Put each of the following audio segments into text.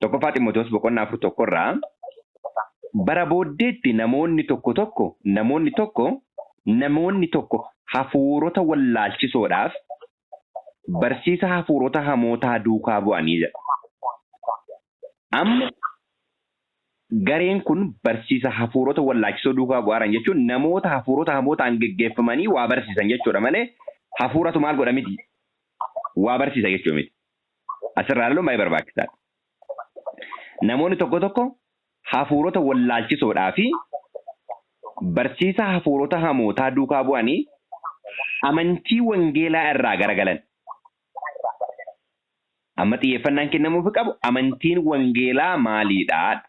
Tokkoffaa Ximootiyoos boqonnaa 4 tokkorraa bara booddeetti namoonni tokko hafuurota wallaalchisoodhaaf barsiisa hafuurota hamootaa duukaa bu'anii jedha. Amma gareen kun barsiisa hafuurota wallaalchisoo duukaa bu'aaran jechuun namoota hafuurota hamootaan geggeeffamanii waa barsiisan jechuudha malee hafuuratu maal godha miti waa barsiisa jechuu miti. Asirraa ilaaluun baay'ee barbaachisaadha. Namoonni tokko hafuurota wallaalchisoodhaa fi barsiisa hafuurota hamootaa duukaa bu'anii amantii wangeelaa irraa garagalan. Amma xiyyeeffannaan kennamuuf qabu amantiin wangeelaa maaliidha?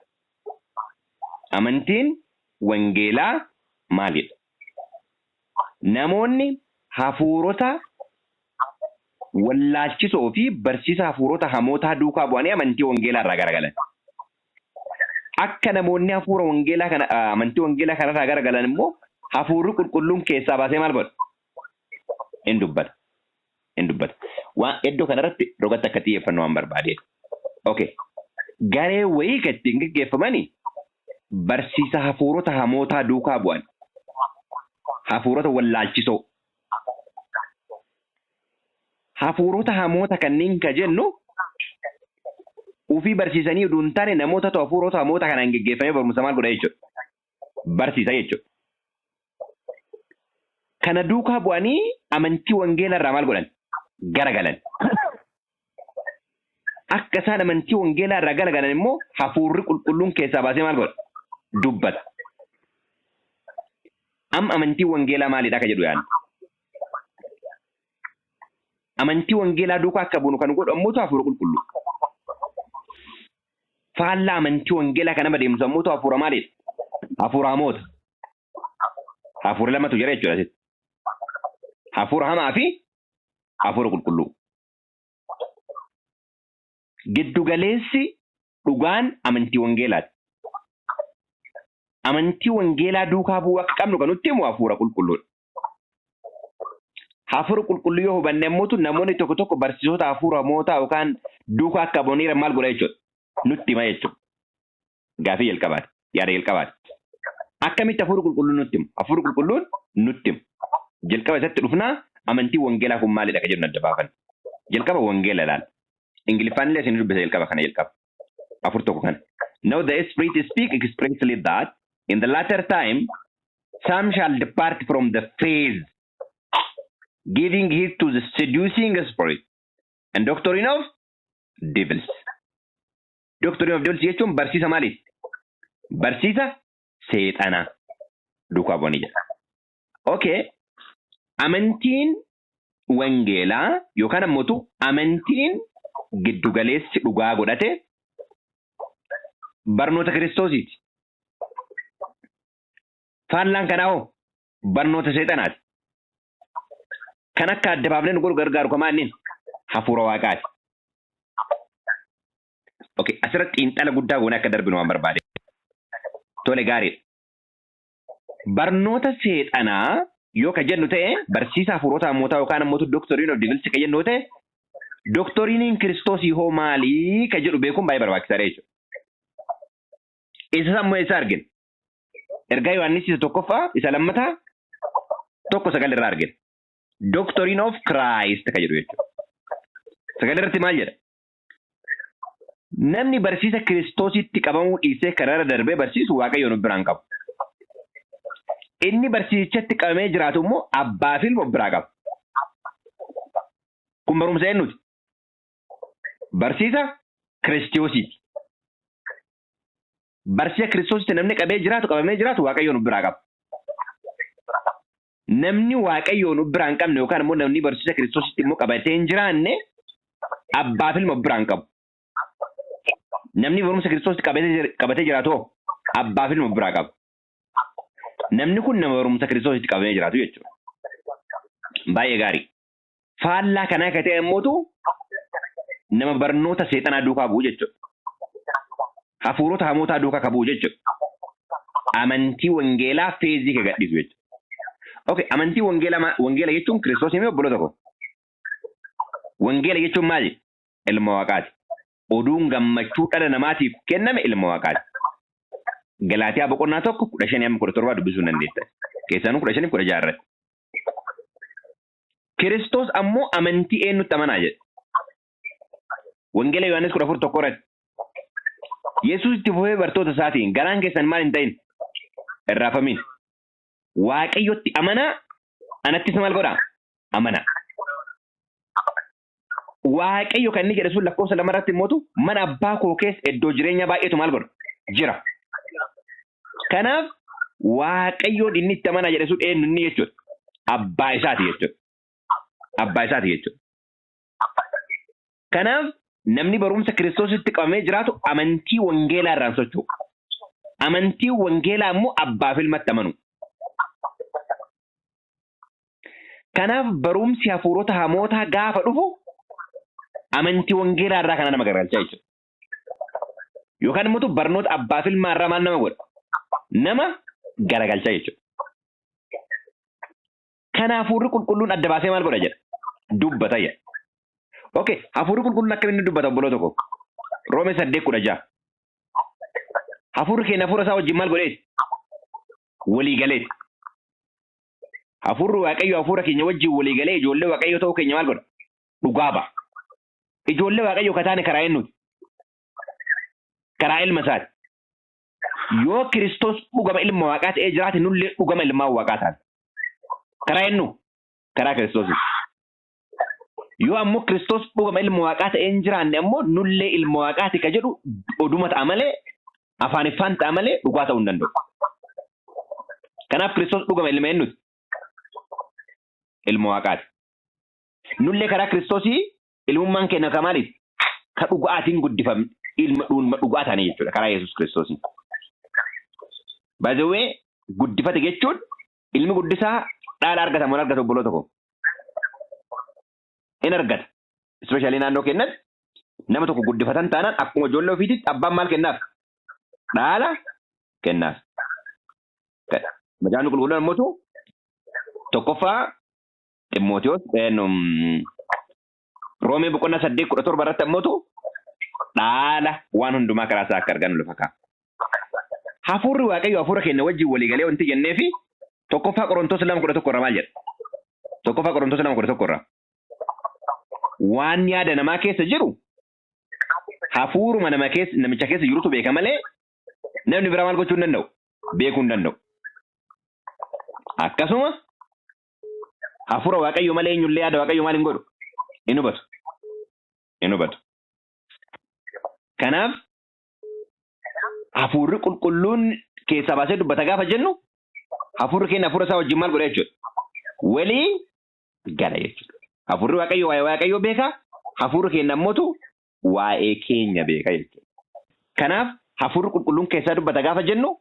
Amantiin wangeelaa maalidha? Namoonni hafuurota wallaalchisoo fi barsiisa hafuurota hamootaa duukaa bu'anii amantii wangeelaa irraa garagalan. Akka namoonni hafuura wangeelaa kana amantii wangeelaa kanarraa garagalan immoo hafuurri qulqulluun keessaa baasee maal godha? Hin dubbata. Waan iddoo kanarratti rogatti akka xiyyeeffannoo waan barbaadeedha. Okay. Garee wayii kan ittiin gaggeeffamanii barsiisa hafuurota hamootaa duukaa bu'an. Hafuurota wallaalchisoo. Hafuurota hamoota kanneen ka jennu ufii barsiisanii utuu hin taane namoota hafuurota hamoota kanaan gaggeeffamee barumsa maal godha jechuudha. Barsiisa jechuudha. Kana duukaa bu'anii amantii wangeelaa irraa maal godhan? Garagalan. Akka isaan amantii wangeelaa irraa garagalan immoo hafuurri qulqulluun keessaa baasee maal godha? Dubbata. Amma amantii wangeelaa maalidha akka jedhu yaadna? Amantii wangeelaa duukaa akka buunu kan godhu ammoo hafuura qulqulluu. Faallaa amantii wangeelaa kana adeemsa ammoo hafuura maalidha? Hafuura hamoota. Hafuura lamatu jira jechuudha. Hafuura hamaa fi hafuura qulqulluu. Giddugaleessi dhugaan amantii wangeelaati. Amantii wangeelaa duukaa bu'uu akka qabnu kan nutti himu hafuura qulqulluudha. Hafuura qulqulluu yoo hubanne ammoo namoonni tokko barsiisota hafuura hamootaa yookaan duukaa akka bu'aniiran maal godha jechuudha. Nutti hima jechuudha. Gaafii jalqabaati. Yaada jalqabaati. Akkamitti hafuura qulqulluun nutti himu? Hafuura qulqulluun nutti himu. Jalqaba isatti dhufnaa amantii wangeelaa kun maalidha akka jennu adda baafanna. Jalqaba wangeela ilaala. Ingiliffaan illee isin dubbisa jalqaba kana jalqaba. Afur tokko kana. Now the Spirit speak expressly that in the latter time some shall depart from the faith, giving heed to the seducing spirit and doctrine of devils. Doctrine of devils jechuun barsiisa maaliiti? Barsiisa seexanaa duukaa bu'anii jedha. Okay. Amantiin wangeelaa yookaan ammoo amantiin giddugaleessi dhugaa godhate barnoota Kiristoosiiti. Faallaan kanaa hoo barnoota seexanaati. Kan akka adda baafnee nu godhu gargaaru kamaannin hafuura waaqaati. Okay, asirratti xiinxala guddaa goone akka darbinu waan barbaade. Tole gaariidha. Barnoota seexanaa yoo ka jennu ta'e barsiisa hafuurota hamootaa yookaan ammoo doctrine of devils ka jennu ta'e doctriniin Kiristoosii hoo maalii ka jedhu beekuun baay'ee barbaachisaadha jechuudha. Isa sammuu eessaa argina? Ergaa Yohaannis isa tokkoffaa isa lammataa 1:9 irraa argina. Doctrine of Christ ka jedhu jechuudha. 9 irratti maal jedha? Namni barsiisa Kiristoositti qabamuu dhiisee karara darbee barsiisu Waaqayyoon of biraan qabu. Inni barsiisichatti qabamee jiraatu immoo abbaa fi ilma of biraa qaba. Kun barumsa eenyuti? Barsiisa Kiristoosiiti. Barsiisa Kiristoositti namni qabamee jiraatu Waaqayyoon of biraa qaba. Namni Waaqayyoon of biraa hin qabne yookaan immoo namni barsiisa Kiristoositti immoo qabatee hin jiraanne abbaa fi ilma of biraa qaba. Namni barumsa Kiristoositti qabatee jiraatu abbaa fi ilma of biraa qaba. Namni kun nama barumsa Kiristoositti qabamee jiraatu jechuudha. Baay'ee gaarii. Faallaa kanaa akka ta'e immoo nama barnoota seexanaa duukaa bu'u jechuudha. Hafuurota hamootaa duukaa bu'u jechuudha. Amantii wangeelaa feezii ka gadhiisu jechuudha. Okay, amantii wangeela jechuun Kiristoos himee obboloota koo. Wangeela jechuun maali? Ilma Waaqaati. oduun gammachuu dhala namaatiif kenname ilma waaqaati. Galaatiyaa boqonnaa tokko 15-17 dubbisuu dandeetta. Keessanuu 15-16 irratti. Kiristoos ammoo amantii eenyutti amanaa jedhe. Wangeela Yohaannis 14:1 irratti. Yesuus itti fufee bartoota isaatiin garaan keessan maal hin ta'in irraafamin. Waaqayyotti amanaa anattis maal godhaa? Amanaa. Waaqayyo kan inni jedhe sun lakkoofsa 2 irratti immoo mana abbaa koo keessa iddoo jireenya baay'eetu maal godha? Jira. Kanaaf waaqayyoon inni itti amanaa jedhe sun eenyu inni jechuudha? Abbaa isaati jechuudha. Abbaa isaati jechuudha. Kanaaf namni barumsa Kiristoositti qabamee jiraatu amantii wangeelaa irraan socho'u. Amantii wangeelaa immoo abbaaf ilmatti amanu. Kanaaf barumsi hafuurota hamootaa gaafa dhufu amantii wangeelaa irraa kana nama garagalchaa jechuudha. Yookaan immoo barnoota abbaaf ilmaa irraa maal nama godha? Nama garagalchaa jechuudha. Kana hafuurri qulqulluun adda baasee maal godha jedha? Dubbata jedha. Okay, hafuurri qulqulluun akka inni dubbata obboloo tokko. Roomee 8:16. Hafuurri keenya hafuura isaa wajjin maal godheeti? Walii galeeti. Hafuurri waaqayyo hafuura keenya wajjin walii galee ijoollee waaqayyo ta'uu keenya maal godha? Dhugaa ba'a. Ijoollee waaqayyo kataane karaa eenyuti? Karaa ilma isaati. Yoo Kiristoos dhugama ilma waaqaa ta'ee jiraate nullee dhugama ilmaa waaqaa taane. Karaa eenyu? Karaa Kiristoos. Yoo ammoo Kiristoos dhugama ilma waaqaa ta'ee hin jiraanne ammoo nullee ilma waaqaati ka jedhu oduma ta'a malee afaan ifaan ta'a malee dhugaa ta'uu hin danda'u. Kanaaf Kiristoos dhugama ilma eenyuti? Ilma waaqaati. Nullee karaa Kiristoosii ilmummaan keenya ka maaliif? Ka dhugaatiin guddifame ilma dhugaa taane jechuudha karaa Yesuus Kiristoosii. By the way, guddifate jechuun ilmi guddisaa dhaala argata moo argata obboloo tokko? In argata. Especially naannoo keenyatti nama tokko guddifatan taanaan akkuma ijoollee ofiitti abbaan maal kennaaf? Dhaala kennaaf. Macaafni qulqulluun immoo tokkoffaa Ximootiyoos Roomee boqonnaa 8:17 irratti immoo dhaala waan hundumaa karaa isaa akka argan lafa kaa'a. Hafuurri waaqayyo hafuura keenya wajjin walii galee wanti jennee fi tokkoffaa Qorontoos 2:11 irraa maal jedha? Tokkoffaa Qorontoos 2:11 irraa. Waan yaada namaa keessa jiru hafuuruma namicha keessa jirutu beeka malee namni biraa maal gochuu hin danda'u? Beekuu hin danda'u. Akkasuma hafuura waaqayyo malee eenyullee yaada waaqayyo maal hin godhu? Hin hubatu. Hin hubatu. Kanaaf hafuurri qulqulluun keessaa baasee dubbata gaafa jennu hafuurri keenya hafuura isaa wajjin maal godha jechuudha? Walii gala jechuudha. Hafuurri waaqayyo waa'ee waaqayyo beeka, hafuurri keenya immoo waa'ee keenya beeka jechuudha. Kanaaf hafuurri qulqulluun keessaa dubbata gaafa jennu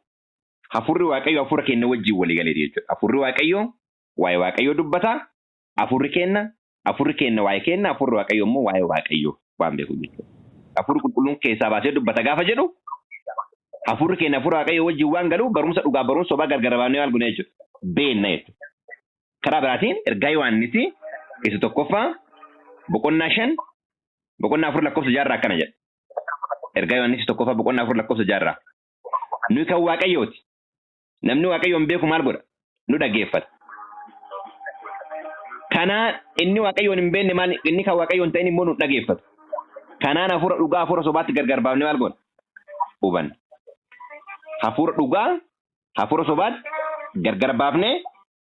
hafuurri waaqayyo hafuura keenya wajjin walii galeeti jechuudha. Hafuurri waaqayyo waa'ee waaqayyo dubbata, hafuurri keenya waa'ee keenya, hafuurri waaqayyo immoo waa'ee waaqayyo waan beeku jechuudha. Hafuurri qulqulluun keessaa baasee dubbata gaafa jedhu hafuurri keenya hafuura waaqayyo wajjin waan galu barumsa dhugaa barumsa sobaa gargar baafnee maal goona jechuudha. Beenna jechuudha. Karaa biraatiin ergaa Yohaannis isa tokkoffaa boqonnaa 5 boqonnaa 4 lakkoofsa 6 irraa akkana jedha. Ergaa Yohaannis tokkoffaa boqonnaa 4 lakkoofsa 6 irraa. Nuyi kan waaqayyooti. Namni waaqayyoon beeku maal godha? Nu dhaggeeffata. Kanaan inni waaqayyoon hin beekne maal inni kan waaqayyoon ta'in immoo nu dhaggeeffata. Kanaan hafuura dhugaa hafuura sobaatti gargar baafnee maal goona? Hubanna. Hafuura dhugaa hafuura sobaatti gargar baafnee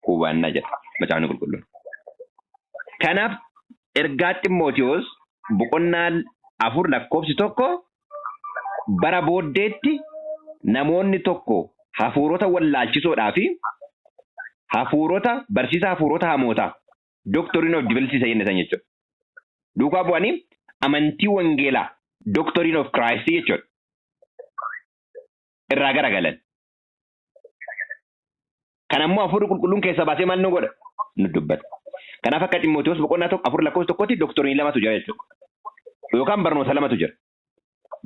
hubanna jedha macaafni qulqulluun. Kanaaf ergaa Ximootiyoos boqonnaa 4 lakkoofsi 1 bara booddeetti namoonni tokko hafuurota wallaalchisoodhaa fi hafuurota barsiisa hafuurota hamootaa doctrine of divinity jenne san jechuudha. Duukaa bu'anii amantii wangeelaa doctrine of Christ jechuudha. Irraa garagalan. Kan ammoo hafuurri qulqulluun keessa baasee maal nu godha? Nu dubbata. Kanaaf akka Ximootiyoos boqonnaa 4 lakkoofsa 1tti doctrine 2tu jira jechuudha. Yookaan barnoota 2tu jira.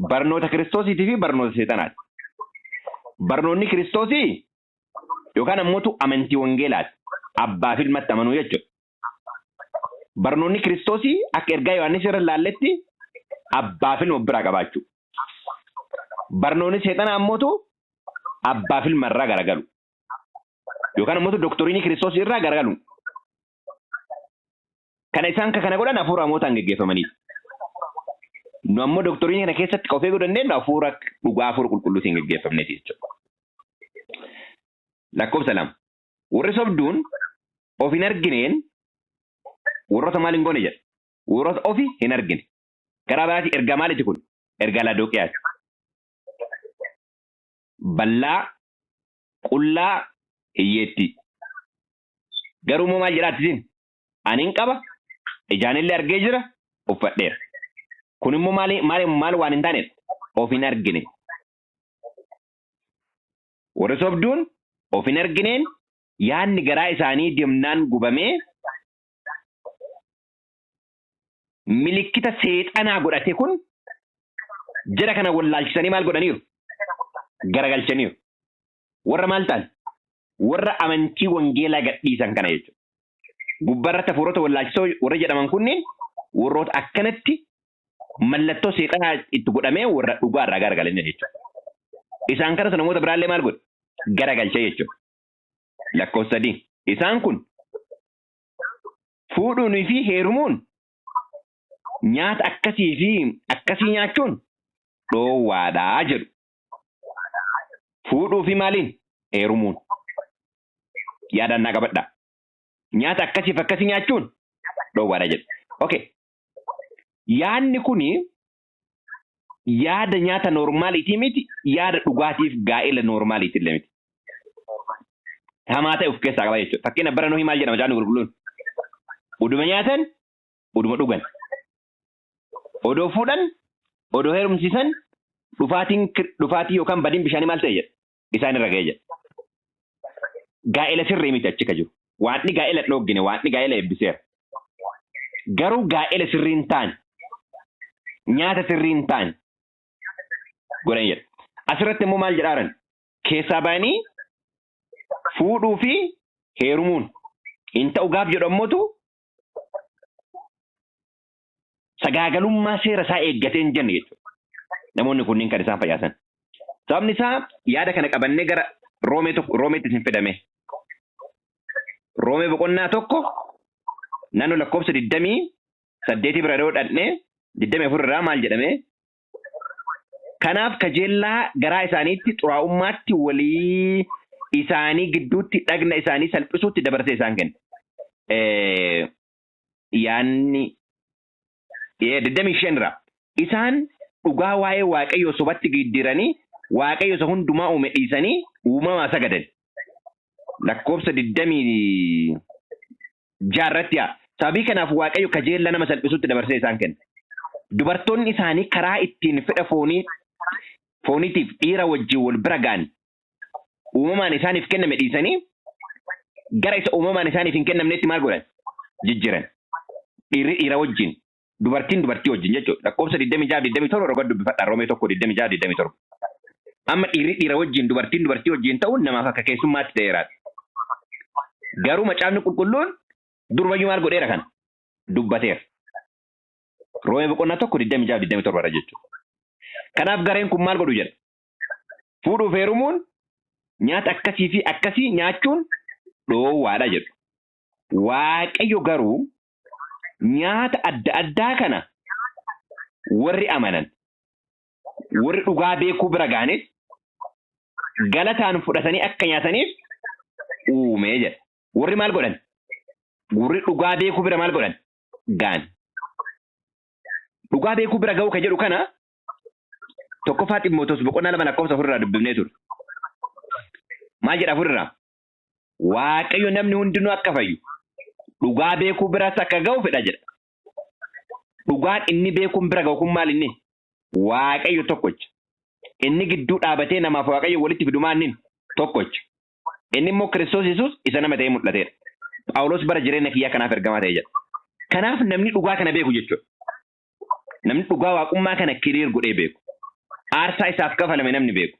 Barnoota Kiristoosiitii fi barnoota seexanaati. Barnoonni Kiristoosii yookaan ammoo amantii wangeelaati. Abbaa fi ilmatti amanuu jechuudha. Barnoonni Kiristoosii akka ergaa Yohaannis irra laalletti abbaa fi ilma biraa qabaachuu. Barnoonni seexana ammootu abbaa fi ilma irraa garagalu. Yookaan ammoo dooktoriinii Kiristoos irraa garagalu. Kana isaan kana godhan hafuura hamootaan geggeeffamanii. Nu ammoo dooktoriinii kana keessatti qofee godhannee hafuura dhugaa hafuura qulqulluutiin geggeeffamneeti jechuudha. Lakkoofsa lama. Warri sobduun of hin argineen warroota maal hin goone jedha. Warroota ofi hin argine. Karaa biraatti ergaa maaliiti kun? Ergaa Laadoqiyaati. Bal'aa, qullaa, hiyyeetti. Garuu immoo maal jedhaati isin? Ani hin qaba, ijaanillee argee jira, uffadheera. Kun immoo maal waan hin taanedha? Of hin argine. Warri sobduun of hin argineen yaadni garaa isaanii deemnaan gubamee milikkita seexanaa godhate kun jara kana wallaalchisanii maal godhaniiru? Garagalchaniiru. Warra maal ta'an? Warra amantii wangeelaa gadhiisan kana jechuudha. Gubbarratti hafuurota wallaalchisoo warra jedhaman kunneen warroota akkanatti mallattoo seexanaa itti godhamee warra dhugaa irraa garagalanii jechuudha. Isaan kanas namoota biraallee maal godhe? Garagalchee jechuudha. Lakkoofsa 3. Isaan kun fuudhuunii fi heerumuun nyaata akkasii fi akkasii nyaachuun dhoowwaadhaa jedhu. Fuudhuu fi maaliin? Heerumuun. Yaadannaa qabadhaa. Nyaata akkasii fi akkasii nyaachuun dhoowwaadhaa jedhu. Okay. Yaadni kuni yaada nyaata normaaliitii miti, yaada dhugaatiif gaa'ela normaaliitii illee miti. Hamaa ta'e of keessaa qaba jechuudha. Fakkeenya bara Nuhii maal jedhama jaanni gurguluun? Uduma nyaatan, uduma dhugan. Odoo fuudhan, odoo heerumsiisan, dhufaatii yookaan badiin bishaanii maal ta'e jedha? Isaan irra ga'ee jedha. Gaa'ela sirrii miti achi ka jiru. Waanni gaa'ela dhoggine, waanni gaa'ela eebbiseera. Garuu gaa'ela sirrii hin taane, nyaata sirrii hin taane godhan jedha. Asirratti immoo maal jedhaaran? Keessaa ba'anii fuudhuu fi heerumuun hin ta'u gaaf jedhu ammootu sagaagalummaa seera isaa eeggatee hin jenne jechuudha. Namoonni kunniin kan isaan fayyaasan. Sababni isaa yaada kana qabannee gara Roomeetti isin fidame. Roomee boqonnaa 1 naannoo lakkoofsa 28 bira yoo dhaqnee 24 irraa maal jedhame? Kanaaf kajeellaa garaa isaaniitti xuraa'ummaatti walii isaanii gidduutti dhagna isaanii salphisuutti dabarsee isaan kenne. Yaanni 25 irraa isaan dhugaa waa'ee Waaqayyoo sobatti giddiranii Waaqayyo isa hundumaa uume dhiisanii uumamaa sagadan. Lakkoofsa 26 irratti sababii kanaaf Waaqayyo kajeellaa nama salphisuutti dabarsee isaan kenne. Dubartoonni isaanii karaa ittiin fedha fooniitiif dhiira wajjin wal bira ga'an uumamaan isaaniif kenname dhiisanii gara isa uumamaan isaaniif hin kennamnetti maal godhan? Jijjiiran. Dhiira wajjin, dubartiin dubartii wajjin jechuudha. Lakkoofsa 26-27 roga dubbifadha Roomee 1-26-27. Amma dhiira wajjin, dubartiin dubartii wajjin ta'uun namaaf akka keessummaatti ta'eera. Garuu macaafni qulqulluun durbayyuu maal godheera kana? Dubbateera. Roomee boqonnaa 1-26-27 irra jechuudha. Kanaaf gareen kun maal godhu jedha? Fuudhuuf heerumuun nyaata akkasii fi akkasii nyaachuun dhoowwaadha jedhu. Waaqayyo garuu nyaata adda addaa kana warri amanan, warri dhugaa beekuu bira ga'anis galataan fudhatanii akka nyaataniif uumee jedha. Warri maal godhan? Warri dhugaa beekuu bira maal godhan? Ga'an. Dhugaa beekuu bira ga'uu ka jedhu kana tokkoffaa Xiimotewos boqonnaa 2 lakkoofsa 4 irraa dubbifnee turre. Maal jedha 4 irraa? Waaqayyo namni hundinuu akka fayyu dhugaa beekuu biras akka ga'u fedha jedha. Dhugaan inni beekuun bira ga'u kun maal inni? Waaqayyo tokkocha. Inni gidduu dhaabatee namaaf Waaqayyo walitti fidumaan inni tokkocha. Inni immoo Kiristoos Yesuus isa nama ta'ee mul'ateera. Phaawulos bara jireenya kiyyaa kanaaf ergamaa ta'e jedha. Kanaaf namni dhugaa kana beeku jechuudha. Namni dhugaa waaqummaa kana kiriir godhee beeku. Aarsaa isaaf kafalame namni beeku.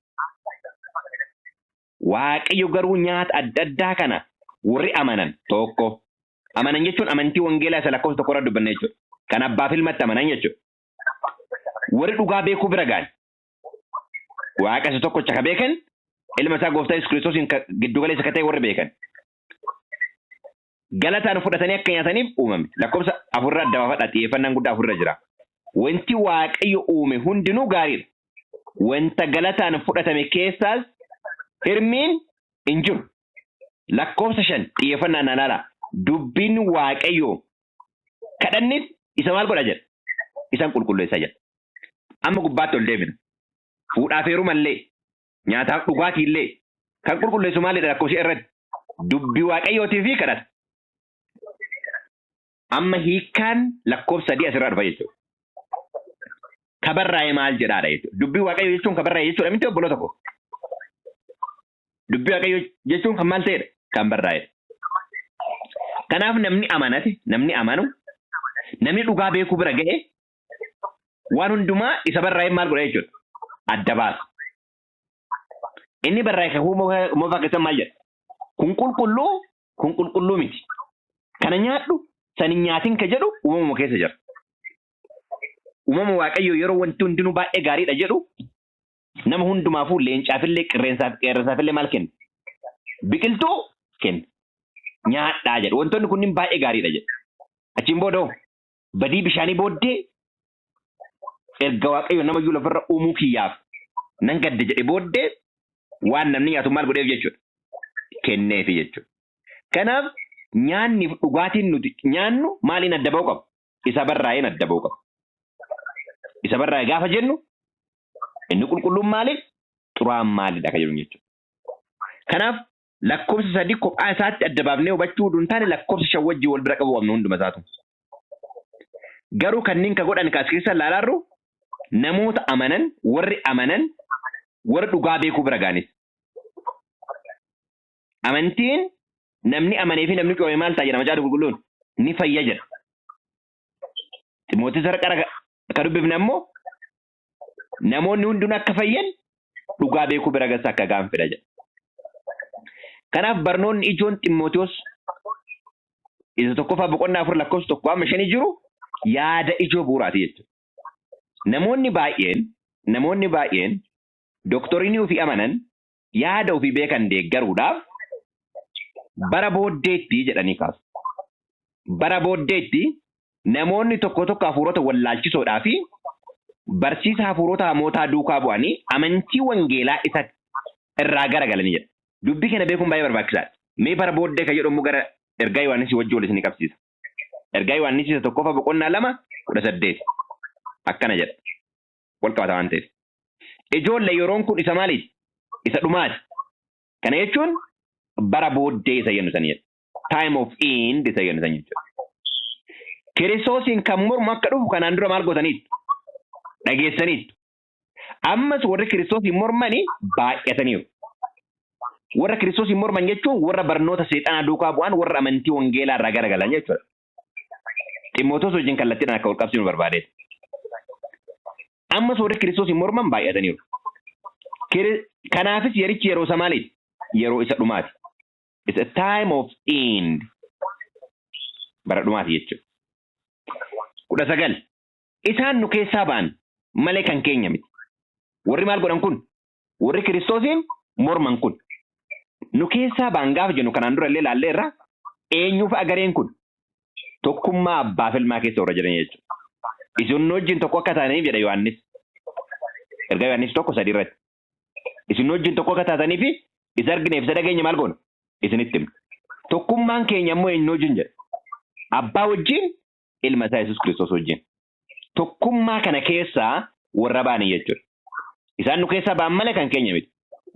Waaqayyo garuu nyaata adda addaa kana warri amanan tokko. Amanan jechuun amantii wangeelaa isa lakkoofsa 1 irra dubbanne jechuudha. Kan abbaaf ilmatti amanan jechuudha. warri dhugaa beekuu bira gahan waaqa isa tokkocha ka beekan ilma isaa gooftaa Yesuus Kiristoosiin giddu galeessa ka ta'e warri beekan galataan fudhatanii akka nyaataniif uumame lakkoofsa 4 adda baafadha xiyyeeffannaan guddaa 4 jira wanti waaqayyo uume hundinuu gaariidha wanta galataan fudhatame keessaas hirmiin hin jiru lakkoofsa 5 xiyyeeffannaan naanaadha dubbiin waaqayyo kadhannis isa maal godha jedha isaan qulqulleessa jedha amma gubbaatti ol deemina fuudhaaf heerumallee nyaataaf dhugaatii illee kan qulqulleessu maalidha lakkoofsi irratti dubbii waaqayyootii fi kadhata amma hiikkaan lakkoofsa 3 asirraa dhufa jechuudha kabarraa'e maal jedhaadha jechuudha dubbii waaqayyoo jechuun kabarraa'e jechuudha miti obbolo tokko dubbii waaqayyoo jechuun kan maal ta'edha kan barraa'edha kanaaf namni amanate namni amanu namni dhugaa beekuu bira ga'e waan hundumaa isa barraa'e maal godha jechuudha adda baasa inni barraa'e kan moofaa keessan maal jedha kun qulqulluu miti kana nyaadhu san hin nyaatin ka jedhu uumama keessa jira uumama waaqayyo yeroo wanti hundinuu baay'ee gaariidha jedhu nama hundumaafuu leencaafillee qeerransaafillee maal kenna biqiltuu kenna nyaadhaa jedhu wantoonni kunniin baay'ee gaariidha jedhu achiin booda badii bishaanii booddee erga waaqayyo nama iyyuu lafarra uumuu kiyyaaf nan gadde jedhe booddee waan namni nyaatu maal godheef jechuudha kenneefi jechuudha kanaaf nyaanni dhugaatiin nuti nyaannu maaliin adda ba'uu qabu isa barraa'een adda ba'uu qabu isa barraa'e gaafa jennu inni qulqulluun maali xuraan maalidha kan jedhu jechuudha kanaaf lakkoofsa 3 kophaa isaatti adda baafnee hubachuu duun taane lakkoofsa 5 wajjin wal bira qabu qabnu hunduma isaatu garuu kanneen ka godhan kaas keessa laalaarru namoota amanan warri dhugaa beekuu bira gaanis amantiin namni amanee fi namni qoome maal ta'a jedhama jaadu qulqulluun ni fayya jedha Timootii sarqara ka dubbifne ammoo namoonni hundinuu akka fayyan dhugaa beekuu bira gassa akka gaanfedha jedha kanaaf barnoonni ijoon Timootiyoos isa tokkoffaa boqonnaa 4 lakkoofsa 1-5 jiru yaada ijoo bu'uuraati jechuudha namoonni baay'een doktorinii ofii amanan yaada ofii beekan deeggaruudhaaf bara booddeetti jedhanii kaasu bara booddeetti namoonni tokko hafuurota wallaalchisoodhaa fi barsiisa hafuurota hamootaa duukaa bu'anii amantii wangeelaa isa irraa garagalanii jedha dubbii kana beekuun baay'ee barbaachisaadha mee bara booddee ka jedhamu gara ergaa Yohaannis wajjin wal isin qabsiisa ergaa Yohaannis isa tokkoffaa boqonnaa 2:18 akkana jedha wal qabata waan ta'eef ijoollee yeroon kun isa maaliiti isa dhumaati kana jechuun bara booddee isa jennu san jedha time of end isa jennu san jechuudha Kiristoosiin kan mormu akka dhufu kanaan dura maal godhaniitu dhageessaniitu ammas warri Kiristoosiin mormanii baay'ataniiru warra Kiristoosiin morman jechuun warra barnoota seexanaa duukaa bu'an warra amantii wangeelaa irraa garagalan jechuudha Ximootos wajjin kallattiidhaan akka wal qabsiinu barbaadeet ammas warri Kiristoosiin morman baay'ataniiru kanaafis yerichi yeroo isa maaliiti yeroo isa dhumaati it's a time of end bara dhumaati jechuudha 19 isaan nu keessaa ba'an malee kan keenya miti warri maal godhan kun warri Kiristoosiin morman kun nu keessaa ba'an gaafa jennu kanaan dura illee laalleerra eenyuuf agareen kun tokkummaa abbaaf ilmaa keessa warra jiran jechuudha isin wajjin tokko akka taataniif jedha Yohaannis ergaa Yohaannis 1:3 irratti isin wajjin tokko akka taataniif isa argineef isa dhageenya maal goona isinitti himna tokkummaan keenya immoo eenyu wajjin jedha abbaa wajjin ilma isaa Yesuus Kiristoos wajjin tokkummaa kana keessaa warra baanii jechuudha isaan nu keessaa ba'an malee kan keenya miti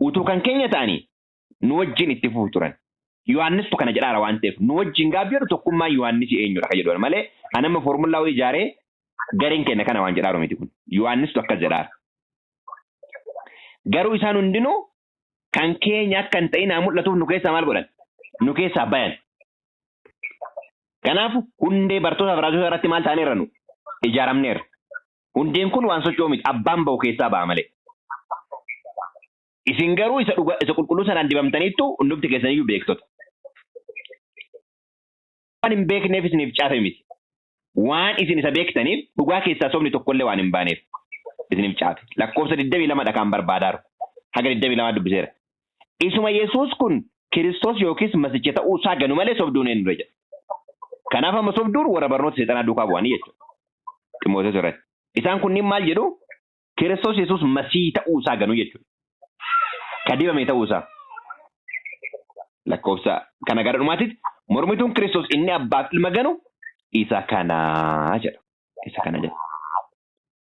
utuu kan keenya ta'anii nu wajjin itti fufu turan Yohaannistu kana jedhaara waan ta'eef nu wajjin gaafa jedhu tokkummaa Yohaannis eenyudha ka jedhu malee anama foormulaa wayii ijaaree gareen keenya kana waan jedhaaru miti kun Yohaannistu akkas jedhaara garuu isaan hundinuu kan keenya akka hin ta'in mul'atuuf nu keessaa maal godhan nu keessaa bayan kanaaf hundee bartoota biraazilii irratti maal ta'aniirra nu ijaaramneerra hundeen kun waan socho'u miti abbaan ba'u keessaa ba'a malee isin garuu isa qulqulluu sanaan dibamtaniittu hundumti keessaniyyuu beektota waan hin beekneef isiniif caafe miti waan isin isa beektaniif dhugaa keessaa sobni tokkollee waan hin baaneef isiniif caafe. Lakkoofsa 22 kan barbaadaaru. Haga 22 dubbiseera. Isuma Yesuus kun Kiristoos yookiis masicha ta'uu isaa ganu malee sobduun hin dura jedha. Kanaaf amma sobduun warra barnoota seexanaa duukaa bu'anii jechuudha. Ximootees irratti. Isaan kunniin maal jedhu? Kiristoos Yesuus masii ta'uu isaa ganu jechuudha. Kadibame ta'uu isaa. Lakkoofsa kana gara dhumaatitti mormituun Kiristoos inni abbaaf ilma ganu isa kanaa jedha. Isa kana jedha.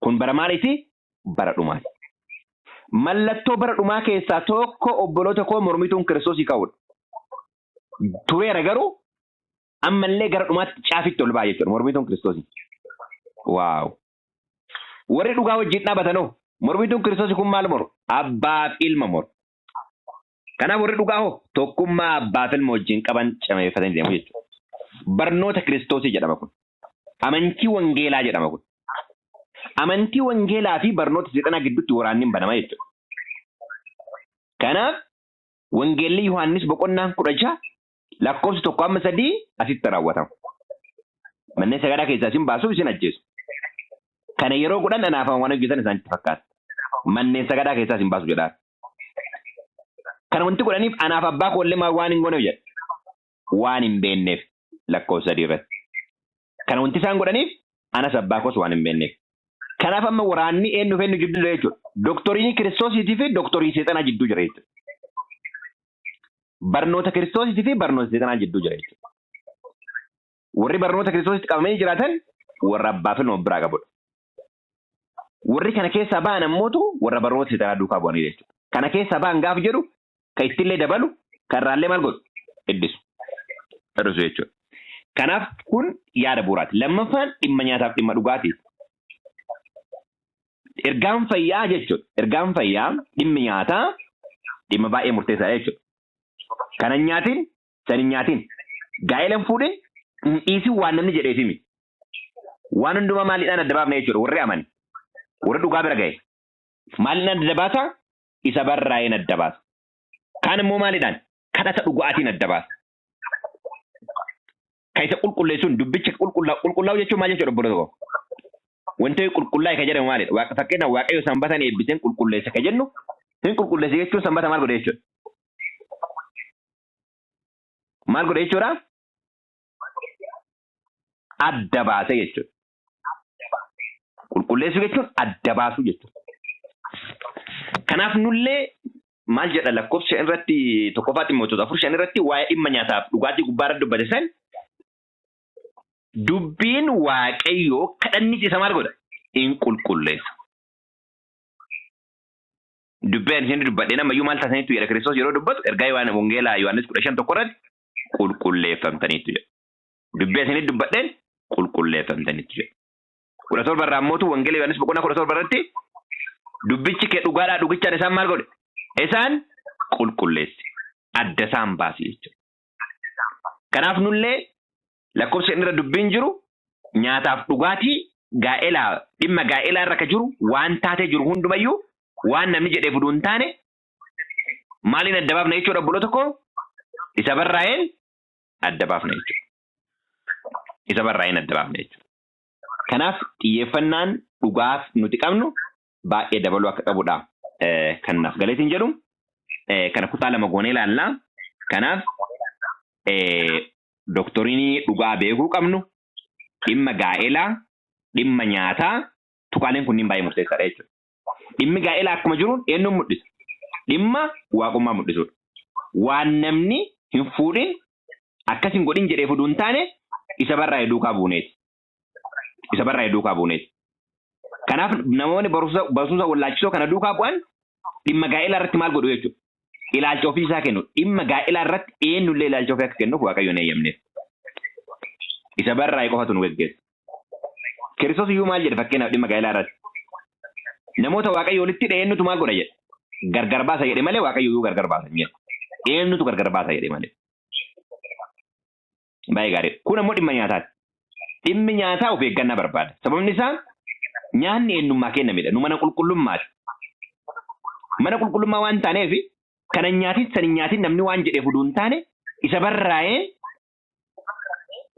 Kun bara maaliiti? Bara dhumaati. Mallattoo bara dhumaa keessaa tokko obboloota koo mormituun Kiristoosii ka'uudha. Tureera garuu ammallee gara dhumaatti caafitti ol ba'a jechuudha mormituun Kiristoosii. Waaw. Warri dhugaa wajjin dhaabatanoo mormituun Kiristoosii kun maal moru? Abbaaf ilma moru. Kanaaf warri dhugaa hoo tokkummaa abbaaf ilma wajjin qaban cameeffatanii deemu jechuudha. Barnoota Kiristoosii jedhama kun. Amantii wangeelaa jedhama kun. Amantii wangeelaa fi barnoota seexanaa gidduutti waraanni banama jechuudha. Kanaaf wangeelli Yohaannis boqonnaan 16 lakkoofsi 1-3 asitti raawwatama. Manneen sagadaa keessaa isin baasuuf isin ajjeesu. Kana yeroo godhan anaafan waan hojjetan isaanitti fakkaata. Manneen sagadaa keessaa isin baasu jedhaa. Kana wanti godhaniif anaaf abbaa koollee waan hin gooneef jedha. Waan hin beekneef lakkoofsa 3 irratti. Kana wanti isaan godhaniif anas abbaa koos waan hin beekneef. Kanaaf amma waraanni eenyu fennu jidduu jira jechuudha. Dooktoriin Kiristoosiitii fi dooktorii seexanaa jidduu jira jechuudha. Barnoota Kiristoosiitii fi barnoota seexanaa jidduu jira jechuudha. Warri barnoota Kiristoosiitti qabamanii jiraatan warra abbaa fi ilma biraa qabudha. Warri kana keessaa ba'an ammootu warra barnoota seexanaa duukaa bu'anii jechuudha. Kana keessaa ba'an gaaf jedhu kan ittillee dabalu kan irraallee maal godhu iddisu. Hir'isu jechuudha. Kanaaf kun yaada bu'uuraati. Lammaffaan dhimma nyaataaf dhimma dhugaati. Ergaan fayyaa jechuudha. Ergaan fayyaa dhimmi nyaataa dhimma baay'ee murteessaa jechuudha. Kana nyaatiin, sani nyaatiin. Gaa'elan fuudhin dhiisiin waan namni jedheefimi. Waan hundumaa maaliidhaan adda baafna jechuudha. Warri amani. Warri dhugaa bira ga'e. Maaliidhaan adda baasa? Isa barraa'een adda baasa. Kaan immoo maaliidhaan? Kadhata dhugaatiin adda baasa. Kan isa qulqulleessuun dubbicha qulqullaa'u jechuun maal jechuudha obbo tokko? Wanti qulqullaa'e kan jedhamu maalidha? Fakkeenyaaf Waaqayyo sanbatan eebbiseen qulqulleessa kan jennu hin qulqulleessa jechuun sanbata maal godhe jechuudha? Maal godhe jechuudha? Adda baase jechuudha. Qulqulleessu jechuun adda baasu jechuudha. Kanaaf nullee maal jedha lakkoofsa irratti tokkoffaa Ximootota 4:5 irratti waa'ee dhimma nyaataaf dhugaatii gubbaarra dubbate san dubbiin Waaqayyoo kadhannis isa maal godha? In qulqulleessa. Dubbiin isin dubbadhee namayyuu maal taasisaniitu jedha Kiristoos yeroo dubbatu ergaa Wangeelaa Yohaannis 15:1 irratti qulqulleeffamtaniitu jedha. Dubbiin isin dubbadheen qulqulleeffamtaniitu jedha. 17 irraa mootu Wangeelaa Yohaannis boqonnaa 17 irratti dubbichi kee dhugaadhaa dhugichaan isaan maal godhe? Isaan qulqulleesse. Adda isaan baase jechuudha. Kanaaf nullee lakkoofsa irra dubbiin jiru nyaataaf dhugaatii gaa'elaa dhimma gaa'elaa irra ka jiru waan taatee jiru hundumayyuu waan namni jedhee fuduu hin taane maaliin adda baafna jechuudha obboloota koo? Isa barraa'een adda baafna jechuudha. Isa barraa'een adda baafna jechuudha. Kanaaf xiyyeeffannaan dhugaaf nuti qabnu baay'ee dabaluu akka qabudha. Kanaaf galeetiin jedhu kana kutaa lama goonee ilaallaa. Kanaaf dooktoriinii dhugaa beekuu qabnu dhimma gaa'elaa, dhimma nyaataa tuqaaleen kunniin baay'ee murteessaadha jechuudha. Dhimmi gaa'elaa akkuma jiruun eenyuun mul'isa? Dhimma waaqummaa mul'isudha. Waan namni hin fuudhin akkas hin godhin jedhee fuduu hin taane isa barraa'ee duukaa buuneeti. Isa barraa'ee duukaa buuneeti. Kanaaf namoonni barumsa wallaachisoo kana duukaa bu'an dhimma gaa'elaa irratti maal godhu jechuudha? Ilaalcha ofii isaa kennu. Dhimma gaa'elaa irratti eenyullee ilaalcha ofii akka kennuuf Waaqayyoon eeyyamneef. Isa barraa'ee qofatu nu geggeessa. Kiristoos iyyuu maal jedhe fakkeenyaaf dhimma gaa'elaa irratti? Namoota Waaqayyo walitti hidhe eenyutu maal godha jedhe? Gargar baasa jedhe malee Waaqayyo iyyuu gargar baasa hin jedhe. Eenyutu gargar baasa jedhe malee. Baay'ee gaarii. Kun ammoo dhimma nyaataati. Dhimmi nyaataa of eeggannaa barbaada. Sababni isaa nyaanni eenyummaa kennamedha. Nu mana qulqullummaati. Mana qulqullummaa waan taaneef kana nyaatiin namni waan jedhee fuduu hin taane isa barraa'ee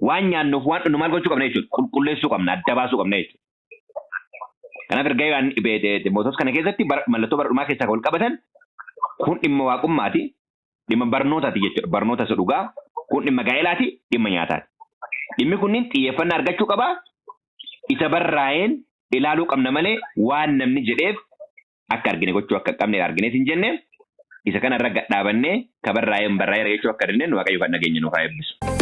waan nyaannuuf waan dhunnu maal gochuu qabna jechuudha. Qulqulleessuu qabna, adda baasuu qabna jechuudha. Kanaaf erga waan mootos kana keessatti mallattoo barnootaa keessaa wal qabatan kun dhimma waaqummaati. Dhimma barnootaati jechuudha. Barnoota isa dhugaa. Kun dhimma gaa'elaati. Dhimma nyaataati. Dhimmi kunniin xiyyeeffannaa argachuu qabaa. Isa barraa'een ilaaluu qabna malee waan namni jedheef akka argine gochuu akka qabne arginees hin jenne isa kanarra gadhaabannee ka barraa'een barraa'eera jechuu akka dandeenyu waaqayyo kan nageenya nuuf haa eebbisu.